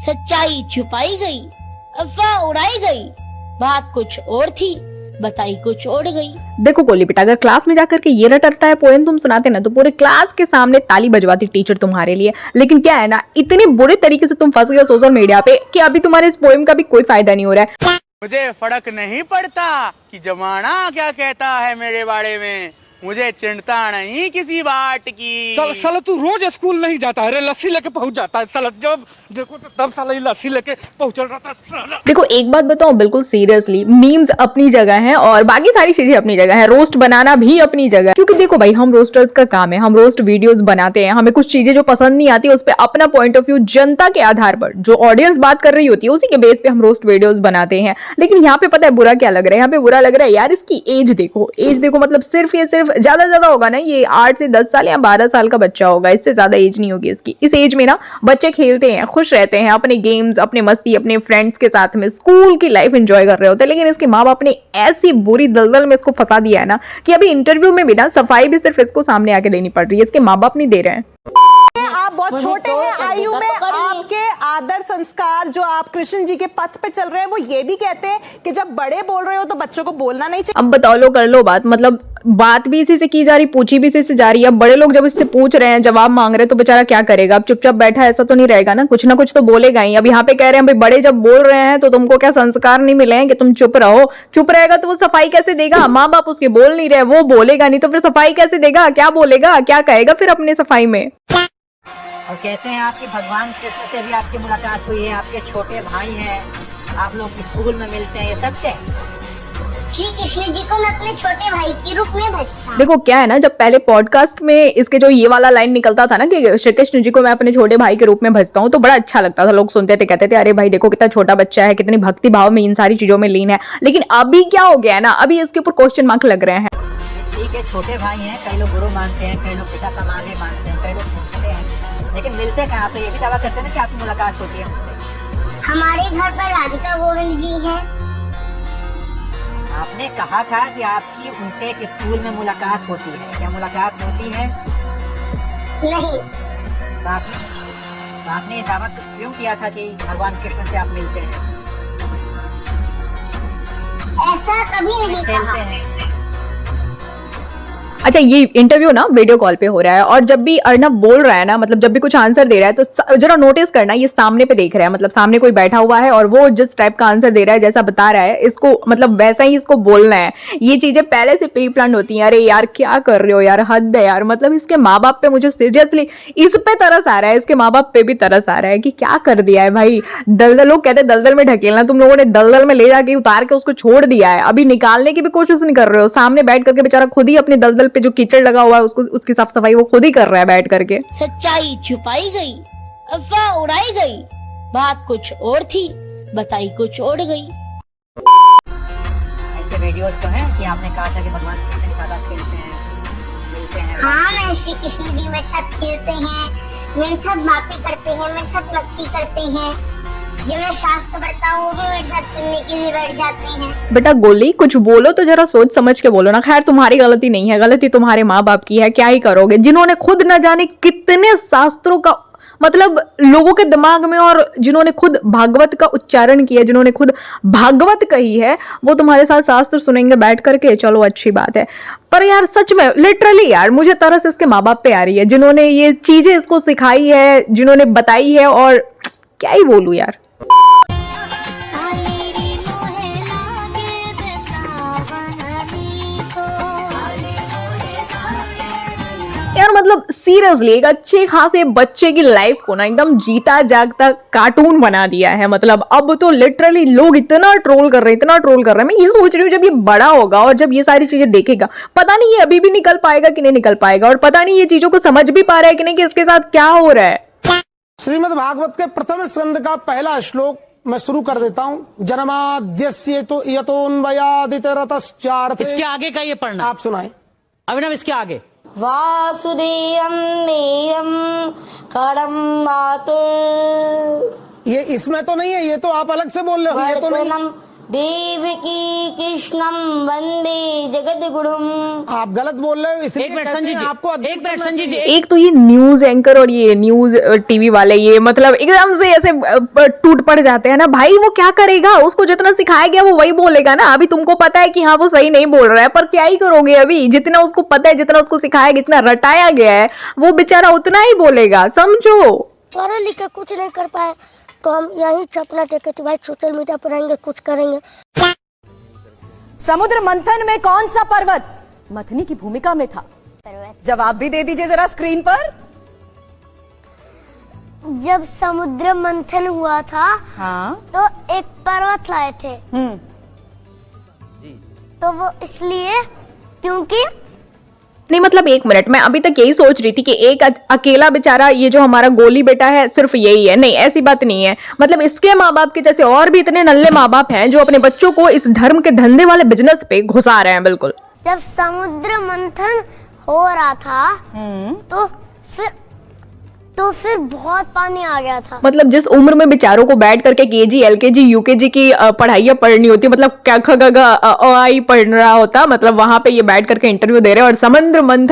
सच्चाई छुपाई गई, अफवाह उड़ाई गई, बात कुछ और थी, बताई कुछ और गई। देखो कोहली बेटा, अगर क्लास में जाकर के ये रटता है पोएम तुम सुनाते ना तो पूरे क्लास के सामने ताली बजवाती टीचर तुम्हारे लिए। लेकिन क्या है ना, इतने बुरे तरीके से तुम फंस गए सोशल मीडिया पे कि अभी तुम्हारे इस पोएम का भी कोई फायदा नहीं हो रहा है। मुझे फर्क नहीं पड़ता कि जमाना क्या कहता है मेरे बारे में, मुझे चिंता नहीं किसी बात की। साला तू रोज स्कूल नहीं जाता है, लस्सी लेके पहुंच जाता है साला, जब देखो तो तब साला ये लस्सी लेके पहुंच रहा था। देखो एक बात बताओ बिल्कुल सीरियसली, मीम्स अपनी जगह है और बाकी सारी चीजें अपनी जगह है, रोस्ट बनाना भी अपनी जगह है। क्योंकि देखो भाई, हम रोस्टर्स का काम है, हम रोस्ट वीडियोस बनाते हैं, हमें कुछ चीजें जो पसंद नहीं आती उस पर अपना पॉइंट ऑफ व्यू जनता के आधार पर जो ऑडियंस बात कर रही होती है उसी के बेस पे हम रोस्ट वीडियोस बनाते हैं। लेकिन यहाँ पे पता है बुरा क्या लग रहा है, यहाँ पे बुरा लग रहा है यार इसकी एज देखो, एज देखो, मतलब सिर्फ ये सिर्फ ज्यादा होगा ना, ये 8 से 10 साल या 12 साल का बच्चा होगा, इससे ज्यादा एज नहीं होगी इसकी। इस एज में ना बच्चे खेलते हैं, खुश रहते हैं, अपने गेम्स, अपने मस्ती, अपने फ्रेंड्स के साथ में स्कूल की लाइफ एंजॉय कर रहे होते हैं। लेकिन इसके माँ बाप ने ऐसी बुरी दलदल में इसको फंसा दिया है ना कि अभी इंटरव्यू में भी ना सफाई भी सिर्फ इसको सामने आके देनी पड़ रही है, इसके माँ बाप नहीं दे रहे हैं। आप बहुत छोटे हैं आयु में, आपके आदर संस्कार जो आप कृष्ण जी के पथ पे चल रहे हैं वो ये भी कहते हैं कि जब बड़े बोल रहे हो तो बच्चों को बोलना नहीं चाहिए। अब बताओ लो कर लो बात, मतलब बात भी इसी से की जा रही, पूछी भी इसी से जा रही है। अब बड़े लोग जब इससे पूछ रहे हैं, जवाब मांग रहे हैं तो बेचारा क्या करेगा? अब चुपचाप बैठा ऐसा तो नहीं रहेगा ना कुछ तो बोलेगा ही। अब यहाँ पे कह रहे हैं भाई बड़े जब बोल रहे हैं तो तुमको क्या संस्कार नहीं मिले हैं कि तुम चुप रहो? चुप रहेगा तो वो सफाई कैसे देगा? माँ बाप उसके बोल नहीं रहे, वो बोलेगा नहीं तो फिर सफाई कैसे देगा? क्या बोलेगा, क्या कहेगा फिर अपने सफाई में? और कहते हैं आपकी भगवान कृष्ण से भी आपकी मुलाकात हुई है, आपके छोटे भाई हैं, आप लोग स्कूल में मिलते हैं, ये सत्य है? श्री कृष्ण जी को मैं अपने छोटे भाई के रूप में भजता हूं। देखो क्या है ना, जब पहले पॉडकास्ट में इसके जो ये वाला लाइन निकलता था ना कि श्री कृष्ण जी को मैं अपने छोटे भाई के रूप में भजता हूँ, तो बड़ा अच्छा लगता था, लोग सुनते थे, कहते थे अरे भाई देखो कितना छोटा बच्चा है, कितनी भक्ति भाव में इन सारी चीजों में लीन है। लेकिन अभी क्या हो गया है ना, अभी इसके ऊपर क्वेश्चन मार्क लग रहे हैं। ठीक है, छोटे भाई हैं, कई लोग गुरु मानते हैं, कई लोग पिता समान भी मानते हैं, कई लोग पूछते हैं, लेकिन मिलते कहाँ पे? ये भी दावा करते हैं ना कि आपकी मुलाकात होती है उनसे। हमारे घर पर राधिका गोविंद जी हैं। आपने कहा था कि आपकी उनसे एक स्कूल में मुलाकात होती है, क्या मुलाकात होती है? नहीं। तो आपने ये दावा क्यों किया था कि भगवान कृष्ण से आप मिलते हैं? ऐसा कभी नहीं कहा। अच्छा, ये इंटरव्यू ना वीडियो कॉल पे हो रहा है और जब भी अर्नब बोल रहा है ना, मतलब जब भी कुछ आंसर दे रहा है तो जरा नोटिस करना, ये सामने पे देख रहा है, मतलब सामने कोई बैठा हुआ है और वो जिस टाइप का आंसर दे रहा है, जैसा बता रहा है, इसको मतलब वैसा ही इसको बोलना है। ये चीजें पहले से प्री प्लान होती हैं। अरे यार क्या कर रहे हो यार, हद है यार। मतलब इसके माँ बाप पे मुझे सीरियसली इस पे तरस आ रहा है, इसके माँ बाप पे भी तरस आ रहा है कि क्या कर दिया है भाई। दलदल, लोग कहते हैं दलदल में ढकेलना, तुम लोगों ने दलदल में ले जाके उतार के उसको छोड़ दिया है, अभी निकालने की भी कोशिश नहीं कर रहे हो। सामने बैठ करके बेचारा खुद ही अपने दलदल पे जो कीचड़ लगा हुआ है उसको, उसकी साफ सफाई वो खुद ही कर रहा है बैठ करके। सच्चाई छुपाई गई, अफवाह उड़ाई गई, बात कुछ और थी, बताई कुछ और गई। ऐसे वीडियोस तो हैं कि आपने कहा था कि भगवान कृष्ण के साथ आप खेलते हैं, मिलते हैं। हाँ, मैं श्री कृष्ण जी मेरे साथ खेलते हैं, मेरे साथ बातें करते हैं, मेरे साथ मस्ती करते हैं। ये मैं शास्त्र पढ़ता हूँ वो भी मेरे साथ सुनने के लिए बैठ जाते हैं। बेटा गोली, कुछ बोलो तो जरा सोच समझ के बोलो ना। खैर तुम्हारी गलती नहीं है, गलती तुम्हारे माँ बाप की है, क्या ही करोगे, जिन्होंने खुद न जाने कितने शास्त्रों का मतलब लोगों के दिमाग में, और जिन्होंने खुद भागवत का उच्चारण किया, जिन्होंने खुद भागवत कही है, वो तुम्हारे साथ शास्त्र सुनेंगे बैठ करके। चलो अच्छी बात है, पर यार सच में लिटरली यार मुझे तरस इसके माँ बाप पे आ रही है, जिन्होंने ये चीजें इसको सिखाई है, जिन्होंने बताई है, और क्या ही बोलूं यार। यार मतलब सीरियसली एक अच्छे खासे बच्चे की लाइफ को ना एकदम जीता जागता कार्टून बना दिया है। मतलब अब तो लिटरली लोग इतना ट्रोल कर रहे हैं, इतना ट्रोल कर रहे हैं। मैं ये सोच रही हूँ जब ये बड़ा होगा और जब ये सारी चीजें देखेगा, पता नहीं ये अभी भी निकल पाएगा कि नहीं निकल पाएगा, और पता नहीं ये चीजों को समझ भी पा रहा है कि नहीं कि इसके साथ क्या हो रहा है। श्रीमद् भागवत के प्रथम स्कंद का पहला श्लोक मैं शुरू कर देता हूँ। जन्माद्यस्य तो यतोऽन्वयादितरतश्चार्थे। इसके आगे का ये पढ़ना आप सुनाए अभिनव, इसके आगे। वासुदेवं नेयं करम मातुर। ये इसमें तो नहीं है, ये तो आप अलग से बोल रहे हो, ये तो नहीं। देवकी कृष्णम वंदे जगद्गुरुम। आप गलत बोल रहे हो, इसलिए एक मिनट कहते हैं संजीव जी, आपको एक मिनट संजीव जी, एक तो ये न्यूज एंकर और ये न्यूज टीवी वाले ये मतलब एकदम से ऐसे टूट पड़ जाते हैं ना भाई। वो क्या करेगा, उसको जितना सिखाया गया वो वही बोलेगा ना। अभी तुमको पता है कि हाँ वो सही नहीं बोल रहा है, पर क्या ही करोगे, अभी जितना उसको पता है, जितना उसको सिखाया, जितना रटाया गया है, वो बेचारा उतना ही बोलेगा, समझो। पढ़े लिखे कुछ नहीं कर पाए तो हम यही सपना देखे थे भाई सोशल मीडिया पर रहेंगे, कुछ करेंगे। समुद्र मंथन में कौन सा पर्वत मथनी की भूमिका में था? जवाब भी दे दीजिए जरा स्क्रीन पर। जब समुद्र मंथन हुआ था हाँ तो एक पर्वत लाए थे, तो वो इसलिए क्योंकि नहीं मतलब एक मिनट, मैं अभी तक यही सोच रही थी कि एक अकेला बेचारा ये जो हमारा गोली बेटा है सिर्फ यही है। नहीं, ऐसी बात नहीं है। मतलब इसके माँ बाप के जैसे और भी इतने नल्ले माँ बाप हैं जो अपने बच्चों को इस धर्म के धंधे वाले बिजनेस पे घुसा रहे हैं। बिल्कुल। जब समुद्र मंथन हो रहा था तो फिर बहुत पानी आ गया था। मतलब जिस उम्र में बेचारों को बैठ करके केजी, एलकेजी, यूकेजी की पढ़ाइयाँ पढ़नी होती, मतलब क्या खगा पढ़ रहा होता, मतलब वहां पे ये बैठ करके इंटरव्यू दे रहे हैं और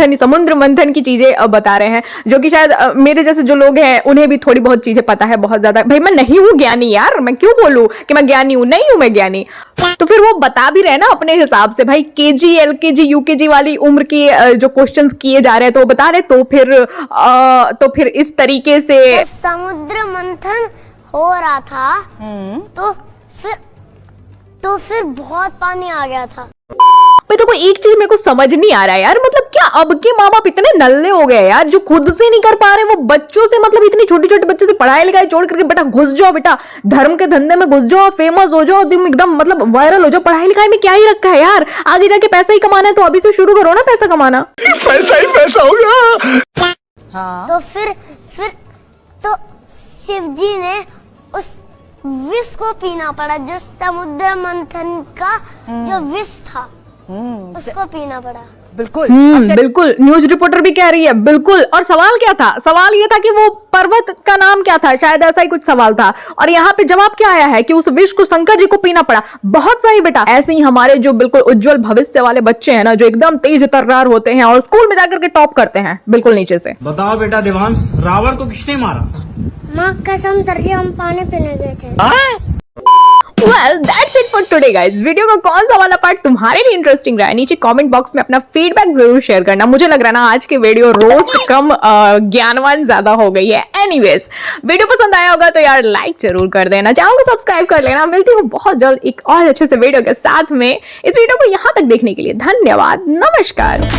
समुद्र मंथन की चीजें बता रहे हैं, जो कि शायद मेरे जैसे जो लोग हैं उन्हें भी थोड़ी बहुत चीजें पता है, बहुत ज्यादा। भाई मैं नहीं हूँ ज्ञानी यार, मैं क्यों बोलूँ कि मैं ज्ञानी हूँ, नहीं हूँ मैं ज्ञानी। तो फिर वो बता भी रहे ना अपने हिसाब से, भाई केजी, एलकेजी, यूकेजी वाली उम्र की जो क्वेश्चंस किए जा रहे हैं तो वो बता रहे। तो फिर इस तरीके से जब समुद्र मंथन हो रहा था तो फिर बहुत पानी आ गया था। भाई देखो एक चीज मेरे को समझ नहीं आ रहा है यार, मतलब क्या अब के माँ बाप इतने नल्ले हो गए यार, जो खुद से नहीं कर पा रहे वो बच्चों से, मतलब इतने छोटे छोटे बच्चों से पढ़ाई लिखाई छोड़ करके बेटा घुस जाओ, बेटा धर्म के धंधे में घुस जाओ, फेमस हो जाओ, तुम एकदम मतलब वायरल हो जाओ। पढ़ाई लिखाई में क्या ही रखा है यार, आगे जाके पैसा ही कमाना है तो अभी से शुरू करो ना पैसा कमाना। पैसा ही पैसा होगा। हाँ तो फिर तो शिव जी ने उस विष को पीना पड़ा, जो समुद्र मंथन का जो विष था उसको पीना पड़ा। बिल्कुल बिल्कुल, न्यूज रिपोर्टर भी कह रही है बिल्कुल। और सवाल क्या था? सवाल ये था कि वो पर्वत का नाम क्या था, शायद ऐसा ही कुछ सवाल था। और यहाँ पे जवाब क्या आया है कि उस विष को शंकर जी को पीना पड़ा। बहुत सही बेटा। ऐसे ही हमारे जो बिल्कुल उज्जवल भविष्य वाले बच्चे हैं ना, जो एकदम तेज तर्रार होते हैं और स्कूल में जाकर के टॉप करते हैं बिल्कुल नीचे से। बताओ बेटा देवांश, रावण को किसने मारा? माँ कसम सर जी हम पानी पीने गए थे। Well, that's it for today guys. Video का कौन सा वाला पार्ट तुम्हारे लिए इंटरेस्टिंग रहा है, नीचे कमेंट बॉक्स में अपना फीडबैक जरूर शेयर करना। मुझे लग रहा है ना आज की वीडियो रोज कम ज्ञानवान ज्यादा हो गई है। एनीवेज, वीडियो पसंद आया होगा तो यार लाइक जरूर कर देना, चैनल को सब्सक्राइब कर लेना। मिलती हूँ बहुत जल्द एक और अच्छे से वीडियो के साथ में। इस वीडियो को यहाँ तक देखने के लिए धन्यवाद, नमस्कार।